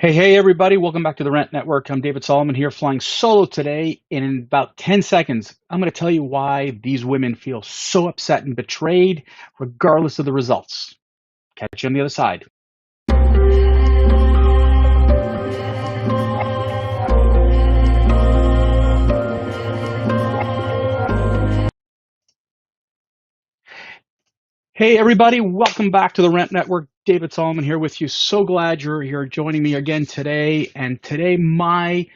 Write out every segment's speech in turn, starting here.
Hey, everybody. Welcome back to the Rant Network. I'm David Solomon here, flying solo today. And in about 10 seconds, I'm going to tell you why these women feel so upset and betrayed, regardless of the results. Catch you on the other side. Hey, everybody. Welcome back to the Rant Network. David Solomon here with you. So glad you're here joining me again today. And today, my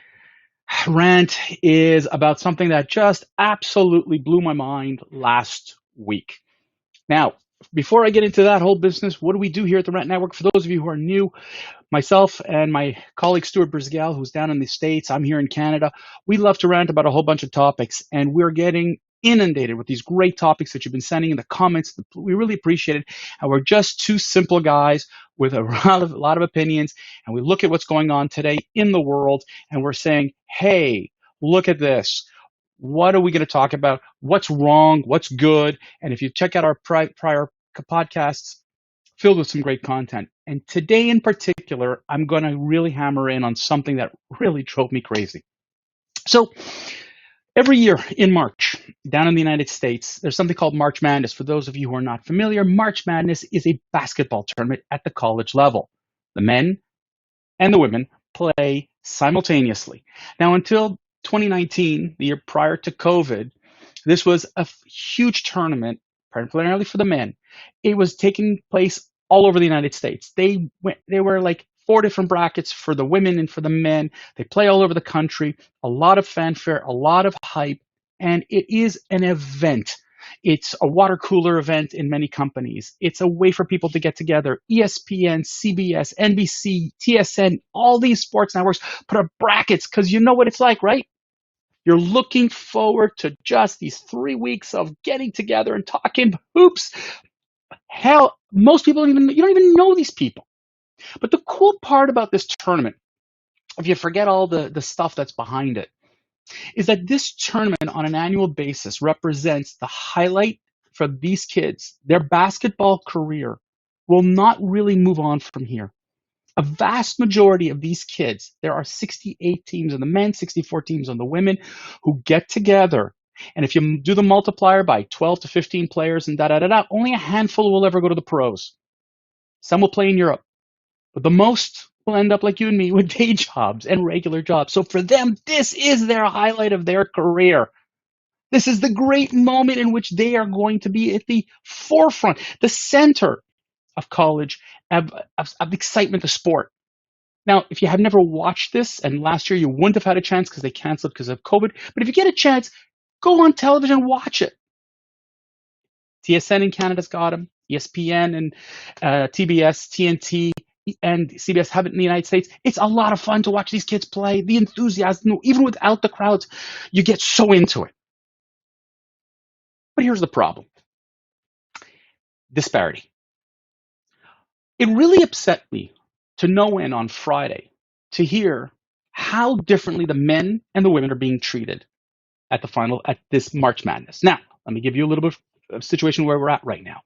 rant is about something that just absolutely blew my mind last week. Now, before I get into that whole business, what do we do here at the Rant Network? For those of you who are new, myself and my colleague Stuart Brisgell, who's down in the States, I'm here in Canada, we love to rant about a whole bunch of topics, and we're getting inundated with these great topics that you've been sending in the comments. We really appreciate it. And we're just two simple guys with a lot of opinions, and we look at what's going on today in the world, and we're saying, hey, look at this. What are we going to talk about? What's wrong? What's good? And if you check out our prior podcasts, filled with some great content. And today in particular, I'm going to really hammer in on something that really drove me crazy. So every year in March, down in the United States, there's something called March Madness. For those of you who are not familiar, March Madness is a basketball tournament at the college level. The men and the women play simultaneously. Now, until 2019, the year prior to COVID, this was a huge tournament, primarily for the men. It was taking place all over the United States. They were like 4 different brackets for the women and for the men. They play all over the country, a lot of fanfare, a lot of hype, and it is an event. It's a water cooler event in many companies. It's a way for people to get together. ESPN, CBS, NBC, TSN, all these sports networks put up brackets because you know what it's like, right? You're looking forward to just these 3 weeks of getting together and talking hoops. Hell, most people you don't even know these people. But the cool part about this tournament, if you forget all the stuff that's behind it, is that this tournament on an annual basis represents the highlight for these kids. Their basketball career will not really move on from here. A vast majority of these kids, there are 68 teams on the men, 64 teams on the women, who get together. And if you do the multiplier by 12 to 15 players and only a handful will ever go to the pros. Some will play in Europe, but the most will end up like you and me with day jobs and regular jobs. So for them, this is their highlight of their career. This is the great moment in which they are going to be at the forefront, the center of college, of excitement of sport. Now, if you have never watched this, and last year you wouldn't have had a chance because they canceled because of COVID, but if you get a chance, go on television and watch it. TSN in Canada's got them, ESPN and TBS, TNT, and CBS have it in the United States. It's a lot of fun to watch these kids play. The enthusiasm, even without the crowds, you get so into it. But here's the problem. Disparity. It really upset me to no end on Friday to hear how differently the men and the women are being treated at this March Madness. Now, let me give you a little bit of a situation where we're at right now.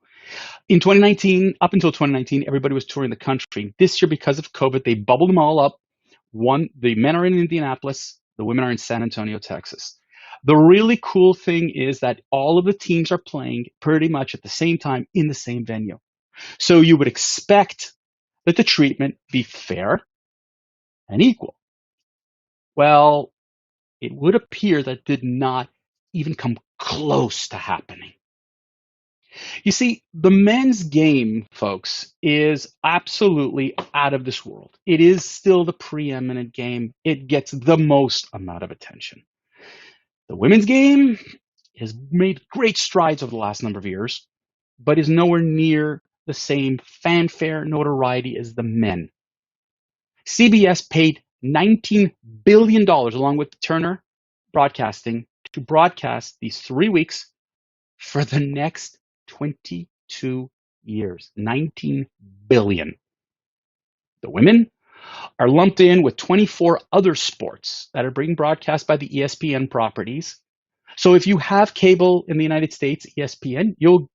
In 2019, up until 2019, everybody was touring the country. This year, because of COVID, they bubbled them all up. The men are in Indianapolis, the women are in San Antonio, Texas. The really cool thing is that all of the teams are playing pretty much at the same time in the same venue. So you would expect that the treatment be fair and equal. Well, it would appear that did not even come close to happening. You see, the men's game, folks, is absolutely out of this world. It is still the preeminent game. It gets the most amount of attention. The women's game has made great strides over the last number of years, but is nowhere near the same fanfare notoriety as the men. CBS paid $19 billion, along with Turner Broadcasting, to broadcast these 3 weeks for the next 22 years. $19 billion. The women are lumped in with 24 other sports that are being broadcast by the ESPN properties. So if you have cable in the United States, ESPN, you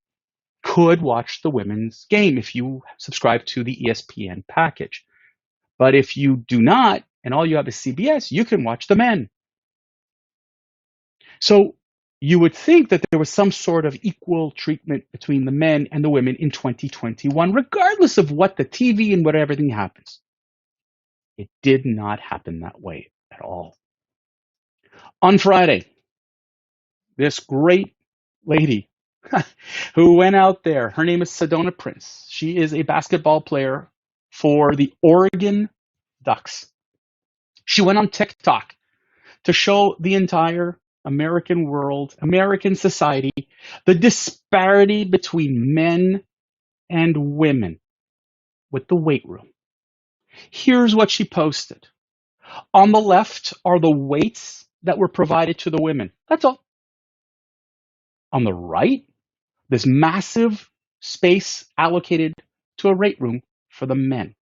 could watch the women's game if you subscribe to the ESPN package. But if you do not, and all you have is CBS, you can watch the men. So you would think that there was some sort of equal treatment between the men and the women in 2021, regardless of what the TV and what everything happens. It did not happen that way at all. On Friday, this great lady who went out there, her name is Sedona Prince. She is a basketball player for the Oregon Ducks. She went on TikTok to show the entire American world, American society, the disparity between men and women with the weight room. Here's what she posted. On the left are the weights that were provided to the women. That's all. On the right, this massive space allocated to a weight room for the men.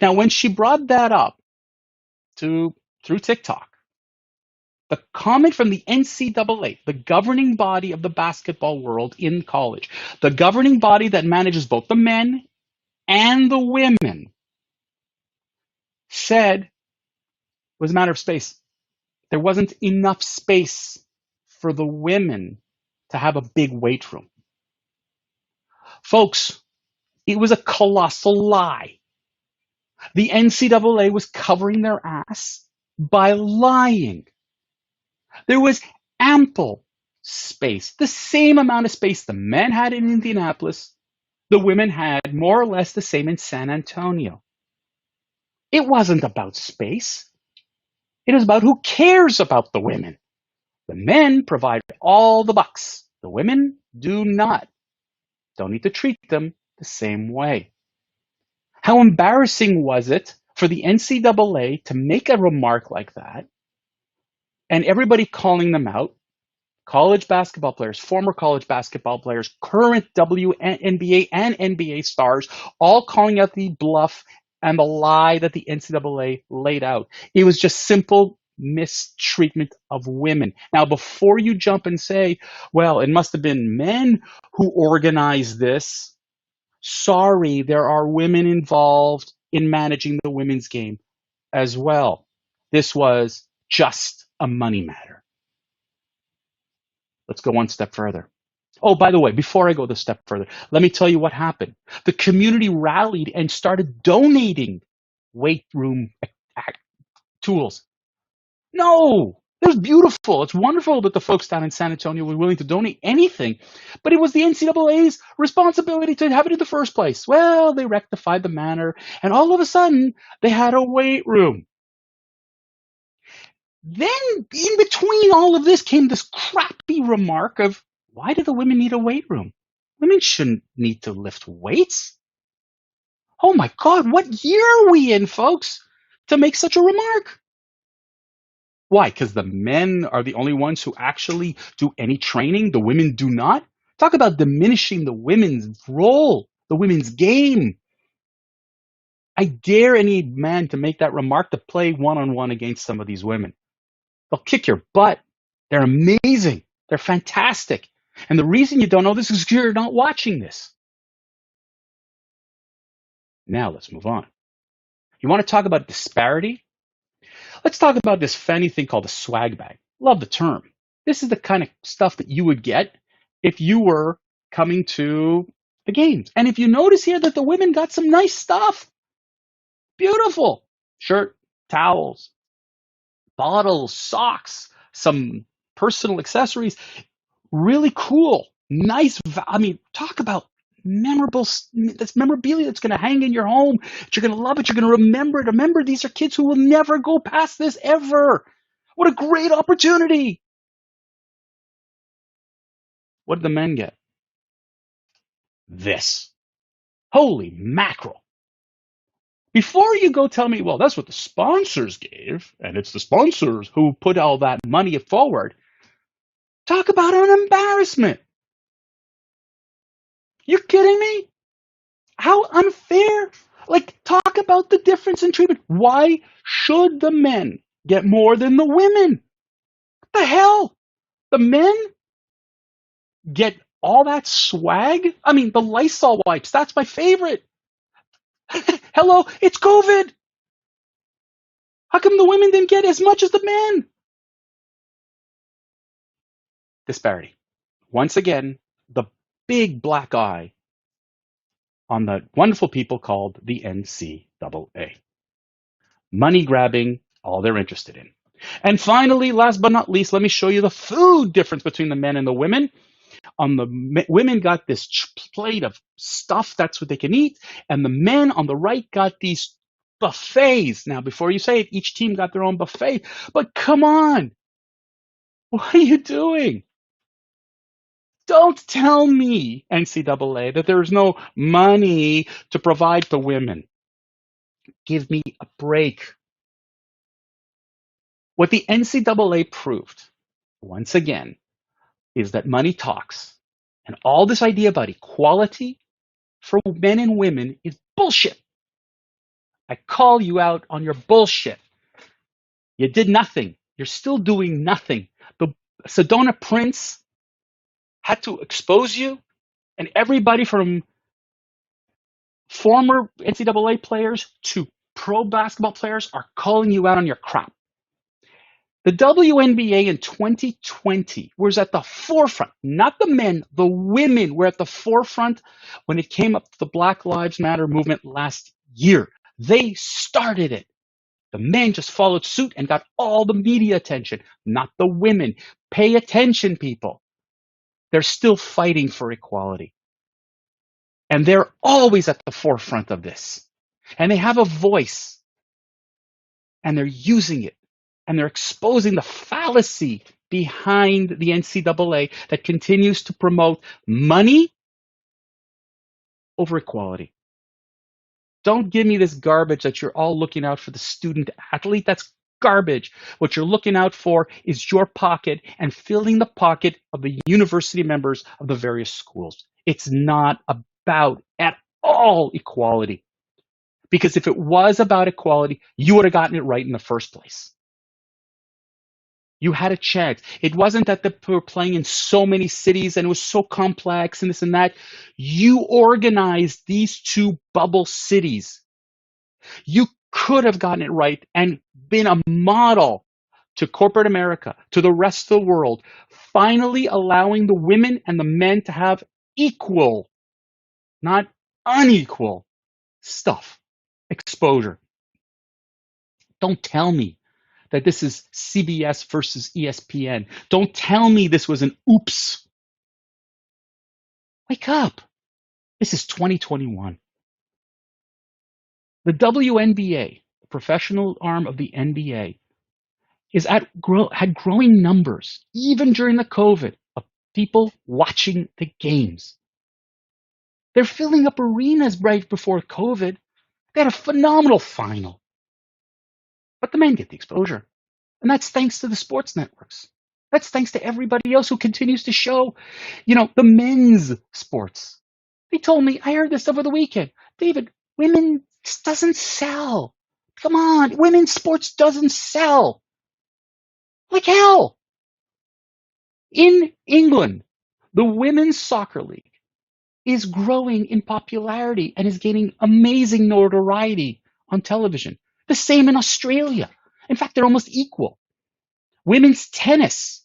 Now, when she brought that up through TikTok, the comment from the NCAA, the governing body of the basketball world in college, the governing body that manages both the men and the women, said it was a matter of space. There wasn't enough space for the women to have a big weight room. Folks, it was a colossal lie. The NCAA was covering their ass by lying. There was ample space, the same amount of space the men had in Indianapolis, the women had more or less the same in San Antonio. It wasn't about space. It was about who cares about the women. The men provide all the bucks. The women do not. Don't need to treat them the same way. How embarrassing was it for the NCAA to make a remark like that and everybody calling them out? College basketball players, former college basketball players, current WNBA and NBA stars, all calling out the bluff and the lie that the NCAA laid out. It was just simple mistreatment of women. Now, before you jump and say, well, it must have been men who organized this, sorry, there are women involved in managing the women's game as well. This was just a money matter. Let's go one step further. Oh, by the way, before I go this step further, let me tell you what happened. The community rallied and started donating weight room tools. No, it was beautiful. It's wonderful that the folks down in San Antonio were willing to donate anything, but it was the NCAA's responsibility to have it in the first place. Well, they rectified the matter, and all of a sudden, they had a weight room. Then, in between all of this, came this crappy remark of, why do the women need a weight room? Women shouldn't need to lift weights. Oh my God, what year are we in, folks, to make such a remark? Why? Because the men are the only ones who actually do any training. The women do not. Talk about diminishing the women's role, the women's game. I dare any man to make that remark to play one-on-one against some of these women. They'll kick your butt. They're amazing. They're fantastic. And the reason you don't know this is because you're not watching this. Now let's move on. You want to talk about disparity? Let's talk about this fanny thing called a swag bag. Love the term. This is the kind of stuff that you would get if you were coming to the games. And if you notice here that the women got some nice stuff. Beautiful. Shirt, towels, bottles, socks, some personal accessories. Really cool. Nice. I mean, talk about memorable. That's memorabilia that's going to hang in your home. You're going to love it. You're going to remember it. Remember, these are kids who will never go past this ever. What a great opportunity. What did the men get? This. Holy mackerel. Before you go tell me, well, that's what the sponsors gave, and it's the sponsors who put all that money forward, talk about an embarrassment. You kidding me? How unfair. Like, talk about the difference in treatment. Why should the men get more than the women? What the hell? The men get all that swag? I mean, the Lysol wipes, that's my favorite. Hello, it's COVID. How come the women didn't get as much as the men? Disparity. Once again, the big black eye on the wonderful people called the NCAA. Money grabbing, all they're interested in. And finally, last but not least, let me show you the food difference between the men and the women. On the women got this plate of stuff, that's what they can eat, and the men on the right got these buffets. Now, before you say it, each team got their own buffet, but come on, what are you doing? Don't tell me, NCAA, that there's no money to provide to women. Give me a break. What the NCAA proved, once again, is that money talks. And all this idea about equality for men and women is bullshit. I call you out on your bullshit. You did nothing. You're still doing nothing. The Sedona Prince had to expose you, and everybody from former NCAA players to pro basketball players are calling you out on your crap. The WNBA in 2020 was at the forefront, not the men, the women were at the forefront when it came up to the Black Lives Matter movement last year. They started it. The men just followed suit and got all the media attention, not the women. Pay attention, people. They're still fighting for equality. And they're always at the forefront of this. And they have a voice. And they're using it. And they're exposing the fallacy behind the NCAA that continues to promote money over equality. Don't give me this garbage that you're all looking out for the student athlete. That's garbage. What you're looking out for is your pocket and filling the pocket of the university members of the various schools. It's not about at all equality. Because if it was about equality, you would have gotten it right in the first place. You had a chance. It wasn't that they were playing in so many cities and it was so complex and this and that. You organized these two bubble cities. You could have gotten it right and been a model to corporate America, to the rest of the world, finally allowing the women and the men to have equal, not unequal stuff, exposure. Don't tell me that this is CBS versus ESPN. Don't tell me this was an oops. Wake up. This is 2021. The WNBA, the professional arm of the NBA, had growing numbers, even during the COVID, of people watching the games. They're filling up arenas right before COVID. They had a phenomenal final. But the men get the exposure. And that's thanks to the sports networks. That's thanks to everybody else who continues to show, the men's sports. They told me, I heard this over the weekend. David, women's doesn't sell. Come on, women's sports doesn't sell. Like hell. In England, the Women's Soccer League is growing in popularity and is gaining amazing notoriety on television. The same in Australia. In fact, they're almost equal. Women's tennis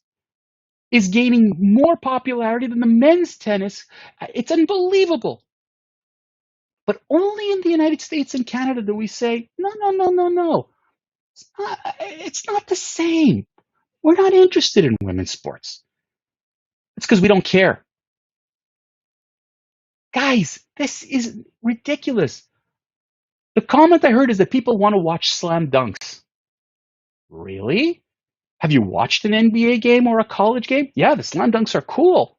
is gaining more popularity than the men's tennis. It's unbelievable. But only in the United States and Canada do we say, no. It's not the same. We're not interested in women's sports. It's because we don't care. Guys, this is ridiculous. The comment I heard is that people want to watch slam dunks. Really? Have you watched an NBA game or a college game? Yeah, the slam dunks are cool.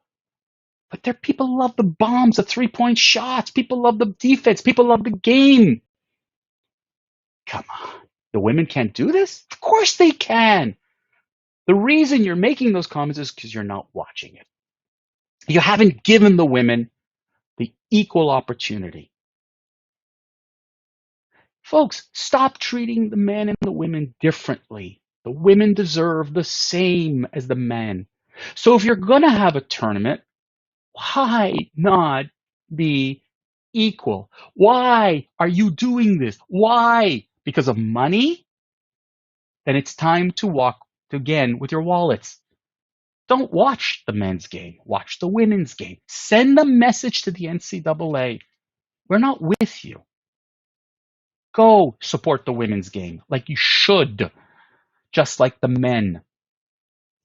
But people love the bombs, the three-point shots. People love the defense. People love the game. Come on. The women can't do this? Of course they can. The reason you're making those comments is because you're not watching it. You haven't given the women the equal opportunity. Folks, stop treating the men and the women differently. The women deserve the same as the men. So if you're going to have a tournament, why not be equal. Why are you doing this? Why? Because of money? Then it's time to walk again with your wallets. Don't watch the men's game. Watch the women's game. Send a message to the NCAA. We're not with you. Go support the women's game like you should, just like the men.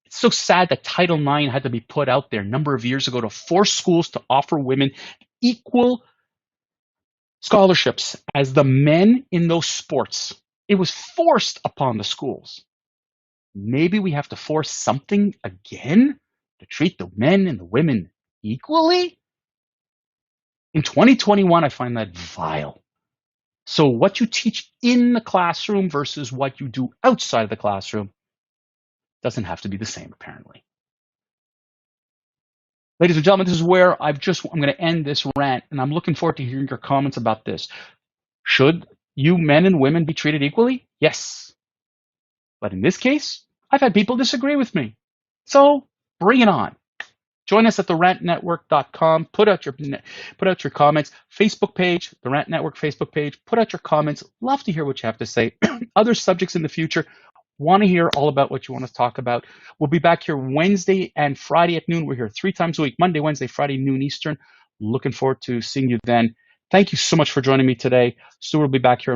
It's so sad that Title IX had to be put out there a number of years ago to force schools to offer women equal scholarships as the men in those sports. It was forced upon the schools. Maybe we have to force something again to treat the men and the women equally? In 2021, I find that vile. So what you teach in the classroom versus what you do outside of the classroom doesn't have to be the same, apparently. Ladies and gentlemen, this is where I'm going to end this rant, and I'm looking forward to hearing your comments about this. Should you men and women be treated equally? Yes. But in this case, I've had people disagree with me. So bring it on. Join us at therantnetwork.com. Put out your comments. Facebook page, the Rant Network Facebook page. Put out your comments. Love to hear what you have to say. Other subjects in the future. Want to hear all about what you want to talk about. We'll be back here Wednesday and Friday at noon. We're here 3 times a week, Monday, Wednesday, Friday, noon Eastern. Looking forward to seeing you then. Thank you so much for joining me today. Stuart will be back here